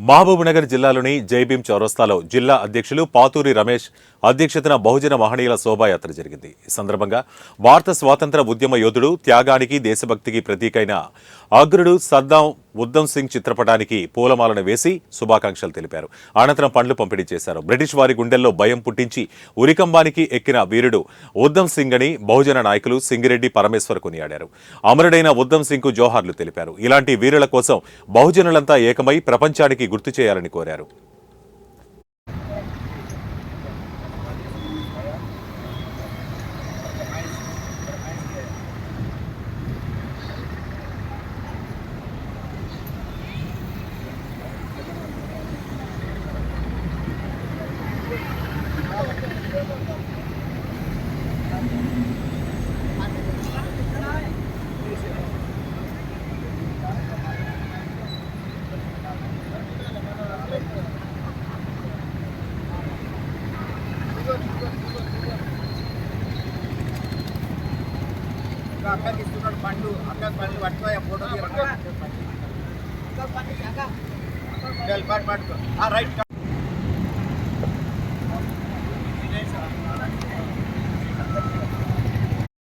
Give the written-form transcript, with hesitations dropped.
మహబూబ్నగర్ జిల్లాలోని జైభీం చౌరస్తాలో జిల్లా అధ్యక్షులు పాతూరి రమేష్ అధ్యక్షతన బహుజన మహనీయుల శోభాయాత్ర జరిగింది. ఈ సందర్భంగా భారత స్వాతంత్ర ఉద్యమ యోధుడు, త్యాగానికి దేశభక్తికి ప్రతీకైన అగ్రుడు సద్దాం ఉద్దమ్ సింగ్ చిత్రపటానికి పూలమాలను వేసి శుభాకాంక్షలు తెలిపారు. అనంతరం పండ్లు పంపిణీ చేశారు. బ్రిటిష్ వారి గుండెల్లో భయం పుట్టించి ఉరికంబానికి ఎక్కిన వీరుడు ఉద్దమ్ సింగ్ అని బహుజన నాయకులు సింగిరెడ్డి పరమేశ్వర్ కొనియాడారు. అమరుడైన ఉద్దమ్ సింగ్ కు జోహార్లు తెలిపారు. ఇలాంటి వీరుల కోసం బహుజనులంతా ఏకమై ప్రపంచానికి గుర్తు చేయాలని కోరారు. అక్కకి ఇస్తున్నాడు పండు అక్క పండు పట్టుకో ఫోటో పట్టుకో రైట్.